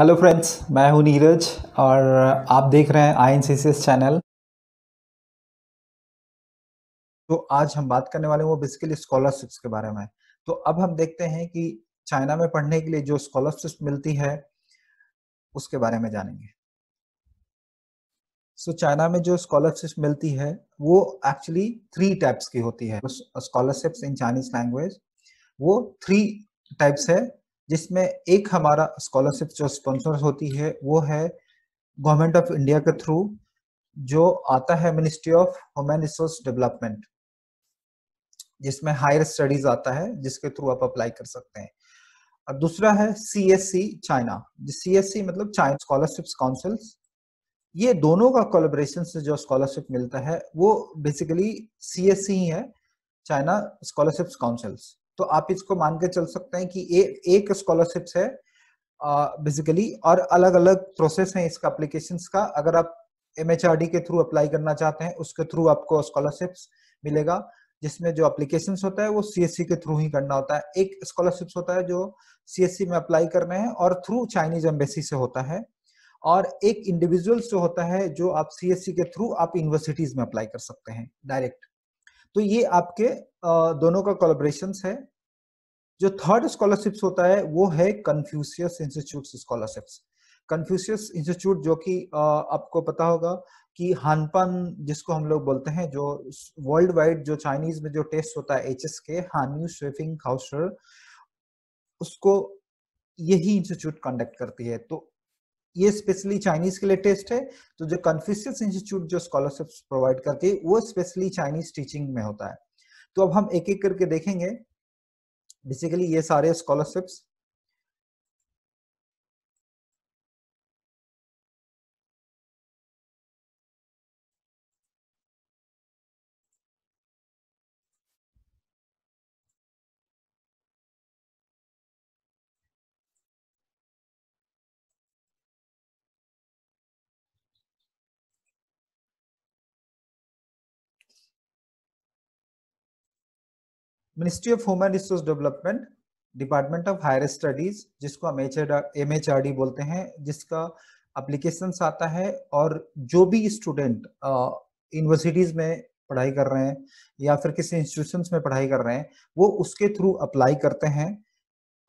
Hello friends, मैं हूं नीरज और आप देख रहे हैं INCCS चैनल। तो आज हम बात करने वाले हैं वो बेसिकली स्कॉलरशिप्स के बारे में। तो अब हम देखते हैं कि चाइना में पढ़ने के लिए जो स्कॉलरशिप मिलती है उसके बारे में जानेंगे। चाइना में जो स्कॉलरशिप मिलती है वो एक्चुअली 3 टाइप्स की होती है। स्कॉलरशिप्स इन चाइनीज लैंग्वेज वो 3 टाइप्स है, जिसमें एक हमारा स्कॉलरशिप जो स्पॉन्सर होती है वो है गवर्नमेंट ऑफ इंडिया के थ्रू, जो आता है ministry of human resource development, जिसमें हायर स्टडीज आता है, जिसके थ्रू आप अप्लाई कर सकते हैं। और दूसरा है CSC चाइना। CSC मतलब चाइना स्कॉलरशिप काउंसिल। ये दोनों का कोलैबोरेशन से जो स्कॉलरशिप मिलता है वो बेसिकली CSC ही है, चाइना स्कॉलरशिप काउंसिल्स। तो आप इसको मान के चल सकते हैं कि एक स्कॉलरशिप है बेसिकली, और अलग अलग प्रोसेस है इसका एप्लीकेशंस का। अगर आप MHRD के थ्रू अप्लाई करना चाहते हैं, उसके थ्रू आपको स्कॉलरशिप्स मिलेगा, जिसमें जो एप्लीकेशंस होता है वो CSC के थ्रू ही करना होता है। एक स्कॉलरशिप्स होता है जो CSC में अप्लाई करने हैं और थ्रू चाइनीज एम्बेसी से होता है, और एक इंडिविजुअल जो होता है जो आप CSC के थ्रू आप यूनिवर्सिटीज में अप्लाई कर सकते हैं डायरेक्ट। तो ये आपके दोनों का कोलैबोरेशन है। जो थर्ड स्कॉलरशिप्स होता है वो है Confucius institute scholarships. Confucius institute जो कि आपको पता होगा कि हानपन जिसको हम लोग बोलते हैं, जो वर्ल्ड वाइड जो चाइनीज में जो टेस्ट होता है HSK, हान्यू स्विफिंग हाउसर, उसको यही इंस्टीट्यूट कंडक्ट करती है। तो ये स्पेशली चाइनीज के लिए टेस्ट है। तो जो कन्फ्यूशियस इंस्टीट्यूट जो स्कॉलरशिप्स प्रोवाइड करती है वो स्पेशली चाइनीज टीचिंग में होता है। तो अब हम एक एक करके देखेंगे बेसिकली ये सारे scholarships. Ministry of human resource development, department of higher studies, जिसको हम MHRD बोलते हैं, जिसका एप्लीकेशन आता है। और जो भी स्टूडेंट यूनिवर्सिटीज में पढ़ाई कर रहे हैं या फिर किसी इंस्टीट्यूशंस में पढ़ाई कर रहे हैं, वो उसके थ्रू अप्लाई करते हैं।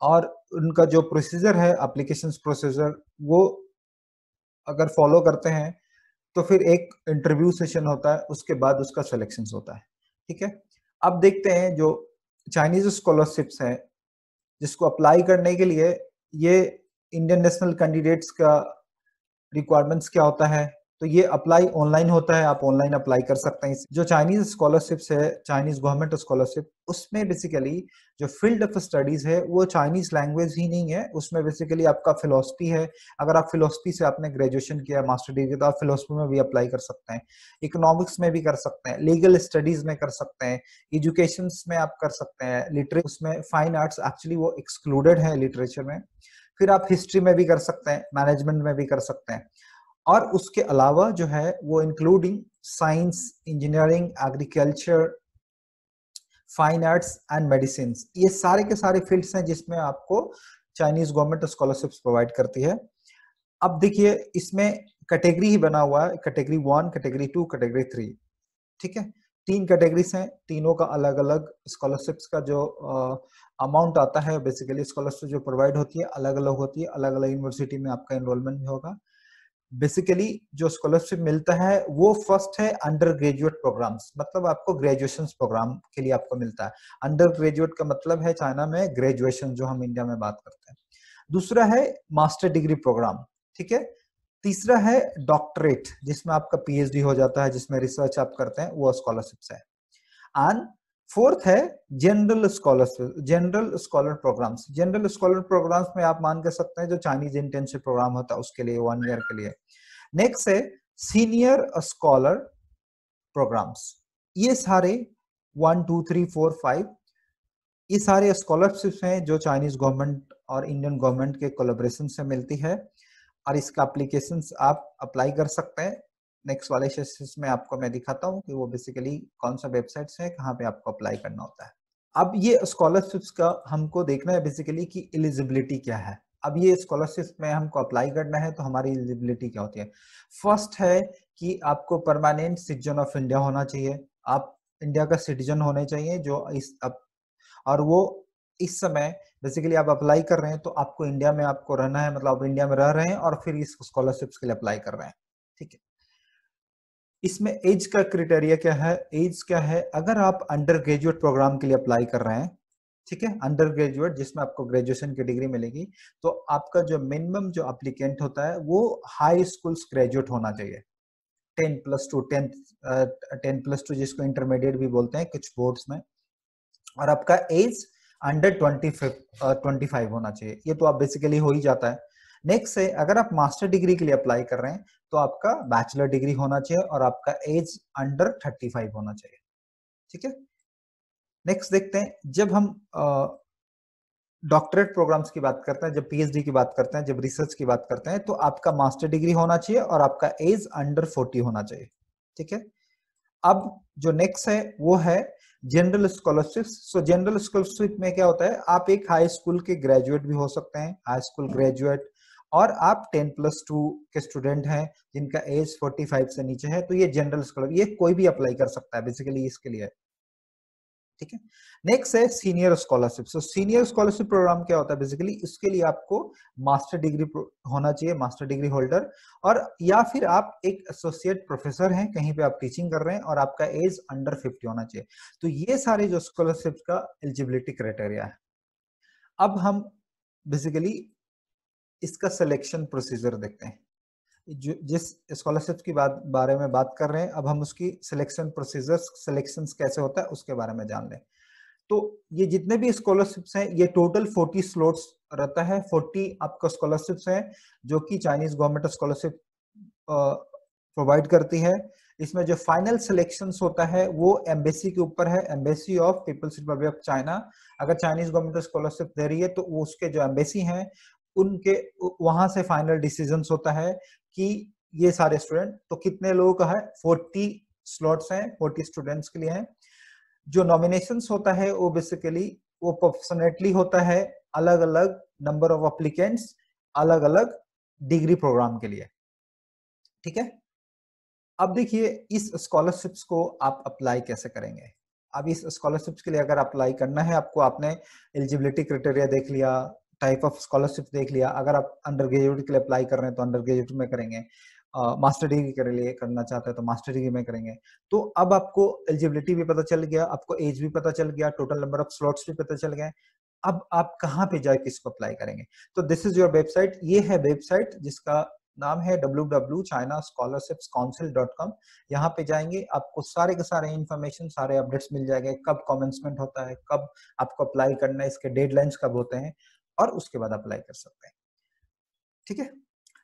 और उनका जो प्रोसीजर है, एप्लीकेशन प्रोसीजर, वो अगर फॉलो करते हैं तो फिर एक इंटरव्यू सेशन होता है, उसके बाद उसका सिलेक्शन होता है। ठीक है, अब देखते हैं जो चाइनीज स्कॉलरशिप्स है जिसको अप्लाई करने के लिए ये इंडियन नेशनल कैंडिडेट्स का रिक्वायरमेंट्स क्या होता है। तो ये अप्लाई ऑनलाइन होता है, आप ऑनलाइन अप्लाई कर सकते हैं। जो चाइनीज स्कॉलरशिप्स है, चाइनीज गवर्नमेंट स्कॉलरशिप, उसमें बेसिकली जो फील्ड ऑफ स्टडीज है वो चाइनीज लैंग्वेज ही नहीं है, उसमें बेसिकली आपका फिलोसफी है। अगर आप फिलोसफी से आपने ग्रेजुएशन किया, मास्टर डिग्री, तो आप फिलोसफी में भी अप्लाई कर सकते हैं, इकोनॉमिक्स में भी कर सकते हैं, लीगल स्टडीज में कर सकते हैं, एजुकेशन में आप कर सकते हैं, लिटरेचर उसमें, फाइन आर्ट्स एक्चुअली वो एक्सक्लूडेड है लिटरेचर में। फिर आप हिस्ट्री में भी कर सकते हैं, मैनेजमेंट में भी कर सकते हैं। और उसके अलावा जो है वो including science, engineering, agriculture, fine arts and medicine, ये सारे के सारे फील्ड्स हैं जिसमें आपको चाइनीज गवर्नमेंट स्कॉलरशिप्स प्रोवाइड करती है। अब देखिए इसमें कैटेगरी ही बना हुआ है, कैटेगरी 1, कैटेगरी 2, कैटेगरी 3। ठीक है, 3 कैटेगरीज हैं, तीनों का अलग अलग स्कॉलरशिप्स का जो अमाउंट आता है, बेसिकली स्कॉलरशिप जो प्रोवाइड होती है अलग अलग होती है, अलग अलग यूनिवर्सिटी में आपका एनरोलमेंट भी होगा। बेसिकली जो स्कॉलरशिप मिलता है वो फर्स्ट है अंडर ग्रेजुएट प्रोग्राम्स, मतलब आपको ग्रेजुएशन प्रोग्राम के लिए आपको मिलता है। अंडर ग्रेजुएट का मतलब है चाइना में ग्रेजुएशन, जो हम इंडिया में बात करते हैं। दूसरा है मास्टर डिग्री प्रोग्राम। ठीक है, तीसरा है डॉक्टरेट, जिसमें आपका PhD हो जाता है, जिसमें रिसर्च आप करते हैं, वो स्कॉलरशिप्स है। एंड फोर्थ है general scholarship, general scholar programmes. General scholar programmes में आप मान कर सकते हैं जो चाइनीज इंटर्नशिप प्रोग्राम होता है उसके लिए 1 ईयर के लिए। नेक्स्ट है सीनियर स्कॉलर प्रोग्राम्स। ये सारे 1, 2, 3, 4, 5 ये सारे स्कॉलरशिप्स हैं जो चाइनीज गवर्नमेंट और इंडियन गवर्नमेंट के कोलैबोरेशन से मिलती है, और इसका एप्लीकेशंस आप अप्लाई कर सकते हैं। नेक्स्ट वाले सेशन में आपको मैं दिखाता हूँ कि वो बेसिकली कौन सा वेबसाइट्स है, कहाँ पे आपको अप्लाई करना होता है। अब ये स्कॉलरशिप्स का हमको देखना है बेसिकली कि एलिजिबिलिटी क्या है। अब ये स्कॉलरशिप में हमको अप्लाई करना है तो हमारी एलिजिबिलिटी क्या होती है? फर्स्ट है कि आपको परमानेंट सिटीजन ऑफ इंडिया होना चाहिए। आप इंडिया का सिटीजन होने चाहिए जो इस अब, और वो इस समय बेसिकली आप अप्लाई कर रहे हैं तो आपको इंडिया में आपको रहना है, मतलब आप इंडिया में रह रहे हैं और फिर इस स्कॉलरशिप्स के लिए अप्लाई कर रहे हैं, ठीक है। इसमें एज का क्राइटेरिया क्या है? एज क्या है, अगर आप अंडर ग्रेजुएट प्रोग्राम के लिए अप्लाई कर रहे हैं, ठीक है, अंडर ग्रेजुएट जिसमें आपको ग्रेजुएशन की डिग्री मिलेगी, तो आपका जो मिनिमम जो अप्लीकेंट होता है वो हाई स्कूल ग्रेजुएट होना चाहिए। 10+2 10+2 जिसको इंटरमीडिएट भी बोलते हैं कुछ बोर्ड्स में, और आपका एज अंडर 25 होना चाहिए। ये तो आप बेसिकली हो ही जाता है। नेक्स्ट है, अगर आप मास्टर डिग्री के लिए अप्लाई कर रहे हैं तो आपका बैचलर डिग्री होना चाहिए और आपका एज अंडर 35 होना चाहिए, ठीक है। नेक्स्ट देखते हैं, जब हम डॉक्टरेट प्रोग्राम्स की बात करते हैं, जब पीएचडी की बात करते हैं, जब रिसर्च की बात करते हैं, तो आपका मास्टर डिग्री होना चाहिए और आपका एज अंडर 40 होना चाहिए, ठीक है। अब जो नेक्स्ट है वो है जनरल स्कॉलरशिप। सो जनरल स्कॉलरशिप में क्या होता है, आप एक हाई स्कूल के ग्रेजुएट भी हो सकते हैं, हाई स्कूल ग्रेजुएट, और आप 10+2 के स्टूडेंट हैं जिनका एज 45 से नीचे है, तो ये जनरल स्कॉलर, ये कोई भी अप्लाई कर सकता है बेसिकली इसके लिए, ठीक है। नेक्स्ट है senior scholarship. So senior scholarship programme क्या होता है बेसिकली, इसके लिए आपको मास्टर डिग्री होना चाहिए, मास्टर डिग्री होल्डर, और या फिर आप एक एसोसिएट प्रोफेसर हैं, कहीं पे आप टीचिंग कर रहे हैं और आपका एज अंडर 50 होना चाहिए। तो ये सारे जो स्कॉलरशिप का एलिजिबिलिटी क्राइटेरिया है। अब हम बेसिकली इसका सिलेक्शन प्रोसीजर देखते हैं। जो जिस स्कॉलरशिप की बारे में बात कर रहे हैं, अब हम उसकी सिलेक्शन प्रोसीजर, सिलेक्शन कैसे होता है उसके बारे में जान लें। तो ये जितने भी स्कॉलरशिप्स हैं, ये टोटल 40 स्लॉट्स रहता है। 40 आपका स्कॉलरशिप्स हैं जो कि चाइनीज गवर्नमेंट स्कॉलरशिप प्रोवाइड करती है। इसमें जो फाइनल सिलेक्शंस होता है वो एम्बेसी के ऊपर है, embassy of People's Republic of China. अगर चाइनीज गवर्नमेंट स्कॉलरशिप दे रही है तो वो उसके जो एम्बेसी हैं उनके वहां से फाइनल डिसीजंस होता है कि ये सारे स्टूडेंट, तो कितने लोगों का है, 40 स्लॉट्स हैं, 40 स्टूडेंट्स के लिए हैं। जो नॉमिनेशंस होता है वो बेसिकली वो प्रोपोर्शनेटली होता है, अलग अलग नंबर ऑफ एप्लीकेंट्स, अलग अलग डिग्री प्रोग्राम के लिए, ठीक है। अब देखिए इस स्कॉलरशिप्स को आप अप्लाई कैसे करेंगे। अब इस स्कॉलरशिप्स के लिए अगर अप्लाई करना है आपको, आपने एलिजिबिलिटी क्राइटेरिया देख लिया, टाइप ऑफ स्कॉलरशिप देख लिया। अगर आप अंडर ग्रेजुएट के लिए अप्लाई कर रहे हैं तो अंडर ग्रेजुएट में करेंगे, मास्टर डिग्री के लिए करना चाहते हैं तो मास्टर डिग्री में करेंगे। तो अब आपको एलिजिबिलिटी भी पता चल गया, आपको एज भी पता चल गया, टोटल नंबर ऑफ स्लॉट्स भी पता चल गए। अब आप कहाँ पे जाके इसको अप्लाई करेंगे? तो दिस इज योर वेबसाइट। ये है वेबसाइट जिसका नाम है www.chinascholarships.council.com। यहाँ पे जाएंगे, आपको सारे के सारे इंफॉर्मेशन, सारे अपडेट्स मिल जाएंगे, कब कमेंसमेंट होता है, कब आपको अप्लाई करना है, इसके डेडलाइंस कब होते हैं, और उसके बाद अप्लाई कर सकते हैं, ठीक है।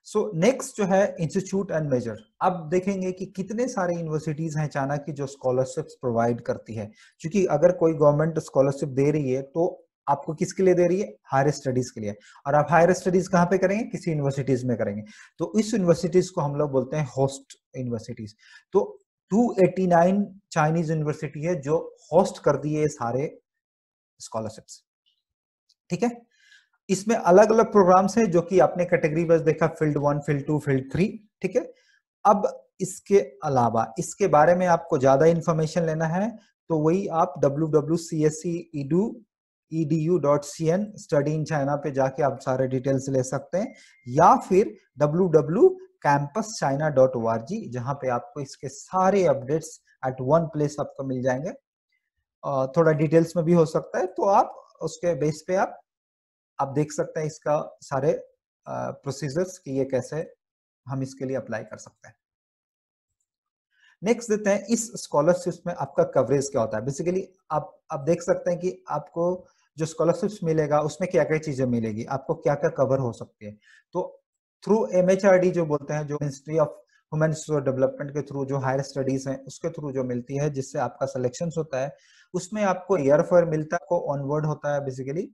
सो नेक्स्ट जो है इंस्टीट्यूट एंड मेजर। अब देखेंगे कि कितने सारे यूनिवर्सिटीज हैं चाइना की जो स्कॉलरशिप्स प्रोवाइड करती है। क्योंकि अगर कोई गवर्नमेंट स्कॉलरशिप दे रही है तो आपको किसके लिए दे रही है? हायर स्टडीज के लिए। और आप हायर स्टडीज कहाँ पे करेंगे? किसी यूनिवर्सिटीज में करेंगे। तो इस यूनिवर्सिटीज को हम लोग बोलते हैं होस्ट यूनिवर्सिटीज। तो 289 चाइनीज यूनिवर्सिटी है जो होस्ट कर दिए ये सारे स्कॉलरशिप्स, ठीक है। इसमें अलग अलग प्रोग्राम्स हैं जो कि आपने कैटेगरी वाइज देखा, फील्ड 1, फील्ड 2, फील्ड 3, ठीक है। अब इसके अलावा इसके बारे में आपको ज्यादा इंफॉर्मेशन लेना है तो वही आप www.cscedu.edu.cn स्टडी इन चाइना पे जाके आप सारे डिटेल्स ले सकते हैं, या फिर www.campuschina.org जहां पे आपको इसके सारे अपडेट्स एट वन प्लेस आपको मिल जाएंगे। थोड़ा डिटेल्स में भी हो सकता है, तो आप उसके बेस पे आप देख सकते हैं इसका सारे प्रोसीजर्स कि ये कैसे हम इसके लिए अप्लाई कर सकते हैं। नेक्स्ट देते हैं इस स्कॉलरशिप में आपका कवरेज क्या होता है। बेसिकली आप देख सकते हैं कि आपको जो स्कॉलरशिप्स मिलेगा उसमें क्या क्या चीजें मिलेगी, आपको क्या क्या कवर हो सकती है। तो थ्रू MHRD जो बोलते हैं, जो ministry of human resource development के थ्रू जो हायर स्टडीज हैं उसके थ्रू जो मिलती है, जिससे आपका सिलेक्शन होता है, उसमें आपको एयर फेयर मिलता है, आपको ऑनवर्ड होता है basically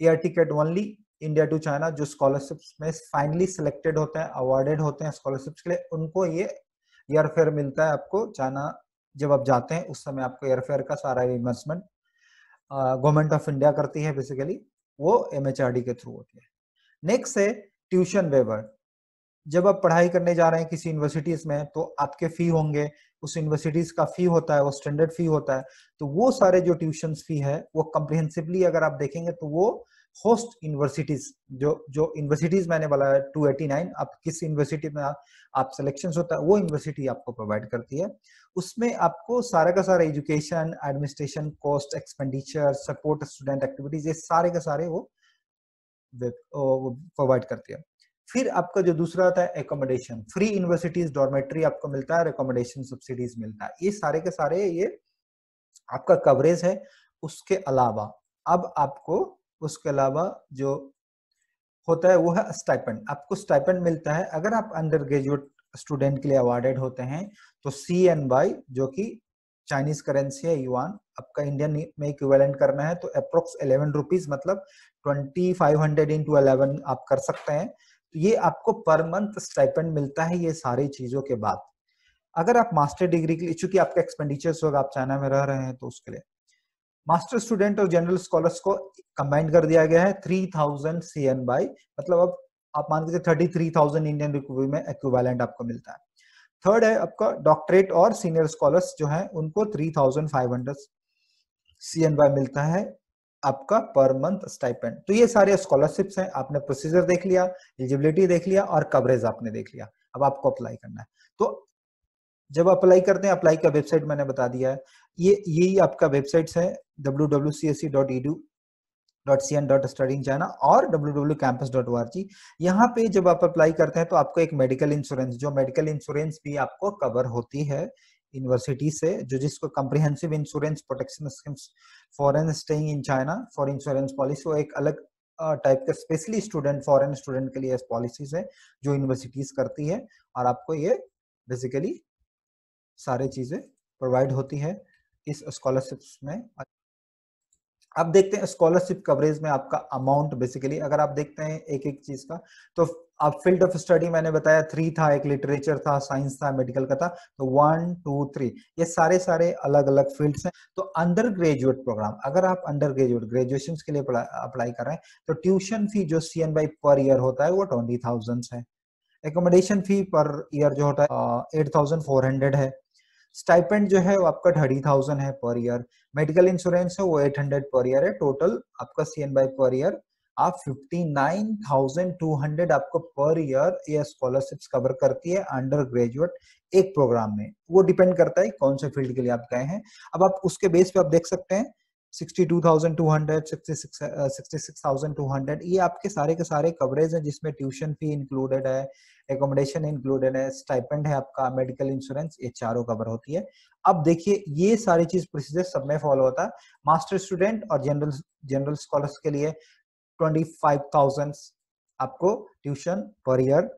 air ticket only India to China. जो स्कॉलरशिप्स में फाइनली सिलेक्टेड होते हैं, अवार्डेड होते हैं स्कॉलरशिप्स के लिए, उनको ये एयर फेयर मिलता है। आपको चाइना जब आप जाते हैं उस समय आपको एयर फेयर का सारा रिइंबर्समेंट गवर्नमेंट ऑफ इंडिया करती है, बेसिकली वो MHRD के थ्रू होती है। नेक्स्ट है ट्यूशन वेवर। जब आप पढ़ाई करने जा रहे हैं किसी यूनिवर्सिटीज में तो आपके फी होंगे, उस यूनिवर्सिटीज का फी होता है, वो स्टैंडर्ड फी होता है। तो वो सारे जो ट्यूशन फी है वो कंप्रिहेंसिवली अगर आप देखेंगे तो वो होस्ट यूनिवर्सिटीज, जो यूनिवर्सिटीज मैंने बोला 289, आप किस यूनिवर्सिटी में आप सिलेक्शन होता है वो यूनिवर्सिटी आपको प्रोवाइड करती है। उसमें आपको सारा का सारा education, administration cost, expenditure, support student activities, ये सारे का सारे वो प्रोवाइड करती है। फिर आपका जो दूसरा आता है एकोमोडेशन, फ्री यूनिवर्सिटीज डॉर्मेट्री आपको मिलता है, एकोमोडेशन सब्सिडीज मिलता है। ये सारे के सारे ये आपका कवरेज है। उसके अलावा अब आपको उसके अलावा जो होता है वो है स्टाइपेंड। आपको स्टाइपेंड मिलता है अगर आप अंडर ग्रेजुएट स्टूडेंट के लिए अवार्डेड होते हैं तो CNY, जो कि चाइनीज करेंसी है युआन, आपका इंडियन में इक्विवेलेंट करना है तो अप्रोक्स 11 रुपीज, मतलब 2500 इंटू 11 आप कर सकते हैं। तो ये आपको पर मंथ स्टाइपेंड मिलता है ये सारी चीजों के बाद। अगर आप मास्टर डिग्री के लिए, चूंकि आपका एक्सपेंडिचर्स होगा, आप चाइना में रह रहे हैं तो उसके लिए मास्टर स्टूडेंट और जनरल स्कॉलर्स को कंबाइंड कर दिया गया है 3000 CNY, मतलब अब आप मान के 33,000 इंडियन रुपये में इक्विवेलेंट आपको मिलता है। थर्ड है आपका डॉक्टरेट और सीनियर स्कॉलर्स जो हैं उनको 3500 CNY मिलता है आपका पर मंथ स्टाइपेंड। तो ये सारे स्कॉलरशिप्स हैं। आपने प्रोसीजर देख लिया, एलिजिबिलिटी देख लिया और कवरेज आपने देख लिया। अब आपको अप्लाई करना है। तो जब अप्लाई करते हैं, अप्लाई का वेबसाइट मैंने बता दिया है। यही आपका वेबसाइट्स है www.csc.edu.cn.study in China और www.campus.org। यहाँ पे जब आप अप्लाई करते हैं तो आपको एक मेडिकल इंश्योरेंस, जो मेडिकल इंश्योरेंस भी आपको कवर होती है यूनिवर्सिटी से, जो जिसको comprehensive insurance protection schemes foreign staying in China for insurance policy, वो एक अलग टाइप का स्पेशली स्टूडेंट, फॉरेन स्टूडेंट के लिए पॉलिसीज है जो यूनिवर्सिटीज करती है, और आपको ये बेसिकली सारी चीजें प्रोवाइड होती है इस स्कॉलरशिप्स में। अब देखते हैं स्कॉलरशिप कवरेज में आपका अमाउंट। बेसिकली अगर आप देखते हैं एक एक चीज का, तो अब फील्ड ऑफ स्टडी मैंने बताया 3 था, एक लिटरेचर था, साइंस था, मेडिकल का था। तो 1 2 3 ये सारे सारे अलग अलग फील्ड्स हैं। तो अंडर ग्रेजुएट प्रोग्राम, अगर आप अंडर ग्रेजुएट ग्रेजुएशन के लिए अप्लाई कर रहे हैं तो ट्यूशन फी जो CNY पर ईयर होता है वो 20,000 है। एकोमोडेशन फी पर ईयर जो होता है 8,400 है। स्टाइपेंड जो है वो आपका 30,000 है पर ईयर। मेडिकल इंश्योरेंस है वो 800 पर ईयर है। टोटल आपका CNY पर ईयर आप 59,200 आपको पर ईयर ये स्कॉलरशिप्स कवर करती है अंडर ग्रेजुएट एक प्रोग्राम में। वो डिपेंड करता है कौन से फील्ड के लिए आप गए हैं। अब आप उसके बेस पे आप देख सकते हैं 62,200, 66,200, ये आपके सारे के सारे कवरेज हैं जिसमें ट्यूशन फी इंक्लूडेड है, एकोमोडेशन इंक्लूडेड है, स्टाइपेंड है आपका, मेडिकल इंश्योरेंस, ये चारों कवर होती है। अब देखिए ये सारी चीज प्रोसीजर सब में फॉलो होता है। मास्टर स्टूडेंट और जनरल स्कॉलर्स के लिए 25,000 आपको ट्यूशन पर ईयर,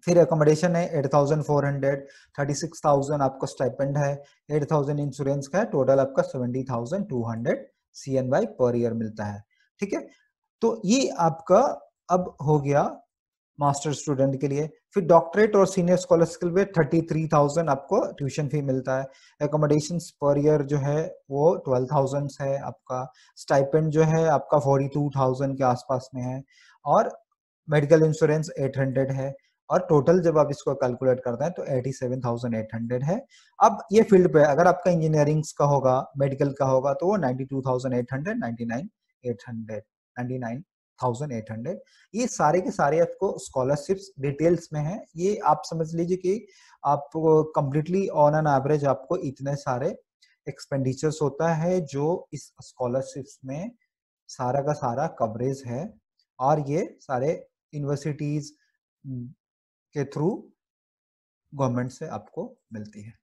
फिर एकोमोडेशन है 8,400, 36,000 आपको स्टाइपेंड है, 8,000 इंश्योरेंस का है, टोटल आपका 70,200 CNY पर ईयर मिलता है। ठीक है, तो ये आपका अब हो गया मास्टर स्टूडेंट के लिए। फिर डॉक्टरेट और सीनियर स्कॉलर्स के लिए 33,000 आपको ट्यूशन फी मिलता है। एकोमोडेशन पर ईयर जो है वो 12,000 है आपका। स्टाइपेंड जो है आपका 42,000 के आसपास में है, और मेडिकल इंश्योरेंस 800 है, और टोटल जब आप इसको कैलकुलेट करते हैं तो 87,800 है। अब ये फील्ड पे अगर आपका इंजीनियरिंग का होगा, मेडिकल का होगा, तो वो 92,800, 99,800, ये सारे के सारे आपको स्कॉलरशिप्स डिटेल्स में है। ये आप समझ लीजिए कि आप कंप्लीटली ऑन एन एवरेज आपको इतने सारे एक्सपेंडिचर्स होता है जो इस स्कॉलरशिप्स में सारा का सारा कवरेज है, और ये सारे यूनिवर्सिटीज के थ्रू गवर्नमेंट से आपको मिलती है।